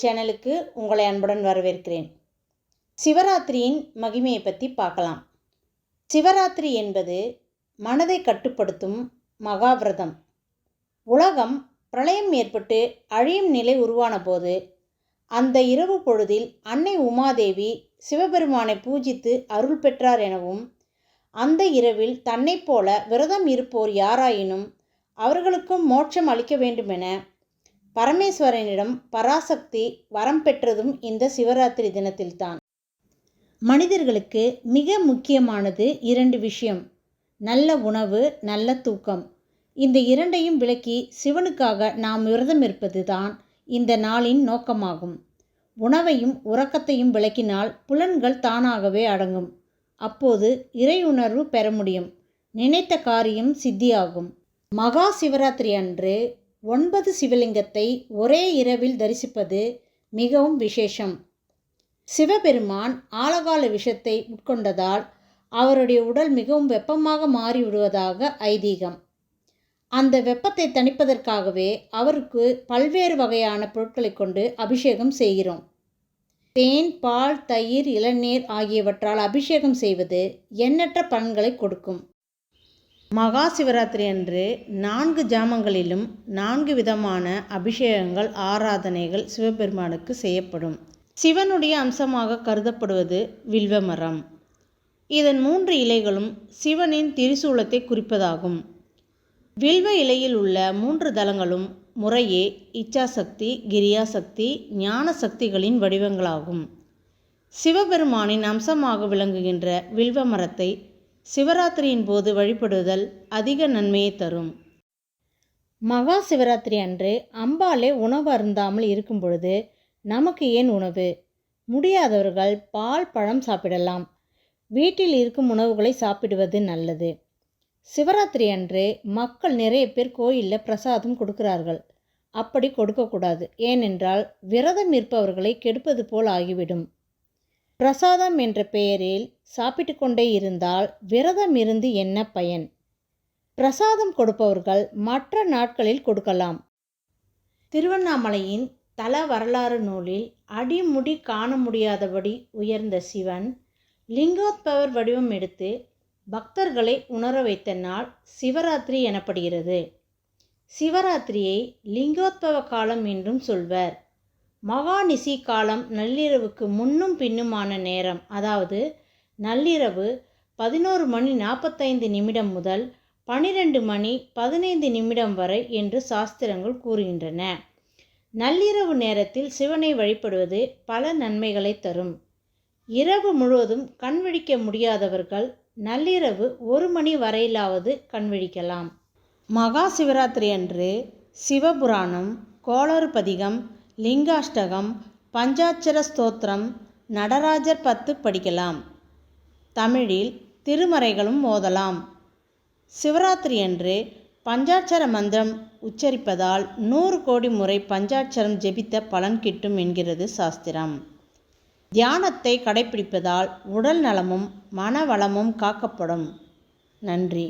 சேனலுக்கு உங்களை அன்புடன் வரவேற்கிறேன். சிவராத்திரியின் மகிமையை பற்றி பார்க்கலாம். சிவராத்திரி என்பது மனதை கட்டுப்படுத்தும் மகாவிரதம். உலகம் பிரளயம் ஏற்பட்டு அழியும் நிலை உருவான போது அந்த இரவு பொழுதில் அன்னை உமாதேவி சிவபெருமானை பூஜித்து அருள் பெற்றார் எனவும், அந்த இரவில் தன்னைப் போல விரதம் இருப்போர் யாராயினும் அவர்களுக்கும் மோட்சம் அளிக்க வேண்டுமென பரமேஸ்வரனிடம் பராசக்தி வரம் பெற்றதும் இந்த சிவராத்திரி தினத்தில்தான். மனிதர்களுக்கு மிக முக்கியமானது 2 விஷயம்: நல்ல உணவு, நல்ல தூக்கம். இந்த இரண்டையும் விலக்கி சிவனுக்காக நாம் விரதம் இருப்பது தான் இந்த நாளின் நோக்கமாகும். உணவையும் உறக்கத்தையும் விலக்கினால் புலன்கள் தானாகவே அடங்கும். அப்போது இறை உணர்வு பெற முடியும். நினைத்த காரியம் சித்தியாகும். மகா சிவராத்திரி அன்று 9 சிவலிங்கத்தை ஒரே இரவில் தரிசிப்பது மிகவும் விசேஷம். சிவபெருமான் ஆலகால விஷத்தை உட்கொண்டதால் அவருடைய உடல் மிகவும் வெப்பமாக மாறிவிடுவதாக ஐதீகம். அந்த வெப்பத்தை தணிப்பதற்காகவே அவருக்கு பல்வேறு வகையான பொருட்களை கொண்டு அபிஷேகம் செய்கிறோம். தேன், பால், தயிர், இளநீர் ஆகியவற்றால் அபிஷேகம் செய்வது எண்ணற்ற பலன்களை கொடுக்கும். மகா சிவராத்திரி அன்று 4 ஜாமங்களிலும் 4 விதமான அபிஷேகங்கள், ஆராதனைகள் சிவபெருமானுக்கு செய்யப்படும். சிவனுடைய அம்சமாக கருதப்படுவது வில்வ மரம். இதன் 3 இலைகளும் சிவனின் திரிசூலத்தை குறிப்பதாகும். வில்வ இலையில் உள்ள 3 தலங்களும் முறையே இச்சாசக்தி, கிரியாசக்தி, ஞான சக்திகளின் வடிவங்களாகும். சிவபெருமானின் அம்சமாக விளங்குகின்ற வில்வ மரத்தை சிவராத்திரியின் போது வழிபடுதல் அதிக நன்மையை தரும். மகா சிவராத்திரி அன்று அம்பாலே உணவு அருந்தாமல் இருக்கும் பொழுது நமக்கு ஏன் உணவு? முடியாதவர்கள் பால், பழம் சாப்பிடலாம். வீட்டில் இருக்கும் உணவுகளை சாப்பிடுவது நல்லது. சிவராத்திரி அன்று மக்கள் நிறைய பேர் கோயிலில் பிரசாதம் கொடுக்கிறார்கள். அப்படி கொடுக்கக்கூடாது. ஏனென்றால் விரதம் இருப்பவர்களை கெடுப்பது போல் ஆகிவிடும். பிரசாதம் என்ற பெயரில் சாப்பிட்டு கொண்டே இருந்தால் விரதம் இருந்து என்ன பயன்? பிரசாதம் கொடுப்பவர்கள் மற்ற நாட்களில் கொடுக்கலாம். திருவண்ணாமலையின் தல வரலாறு நூலில் அடிமுடி காண முடியாதபடி உயர்ந்த சிவன் லிங்கோத்பவர் வடிவம் எடுத்து பக்தர்களை உணர வைத்த நாள் சிவராத்திரி எனப்படுகிறது. சிவராத்திரியை லிங்கோத்பவ காலம் என்றும் சொல்வர். மகாநிசி காலம் நள்ளிரவுக்கு முன்னும் பின்னுமான நேரம். அதாவது நள்ளிரவு 11:45 முதல் 12:15 வரை என்று சாஸ்திரங்கள் கூறுகின்றன. நள்ளிரவு நேரத்தில் சிவனை வழிபடுவது பல நன்மைகளை தரும். இரவு முழுவதும் கண்விழிக்க முடியாதவர்கள் நள்ளிரவு 1 மணி வரையிலாவது கண்விழிக்கலாம். மகா சிவராத்திரி அன்று சிவபுராணம், கோளறு பதிகம், லிங்காஷ்டகம், பஞ்சாட்சர ஸ்தோத்திரம், நடராஜர் 10 படிக்கலாம். தமிழில் திருமறைகளும் ஓதலாம். சிவராத்திரி அன்று பஞ்சாட்சர மந்திரம் உச்சரிப்பதால் 100 கோடி முறை பஞ்சாட்சரம் ஜெபித்த பலன் கிட்டும் என்கிறது சாஸ்திரம். தியானத்தை கடைபிடிப்பதால் உடல் நலமும் மன வளமும் காக்கப்படும். நன்றி.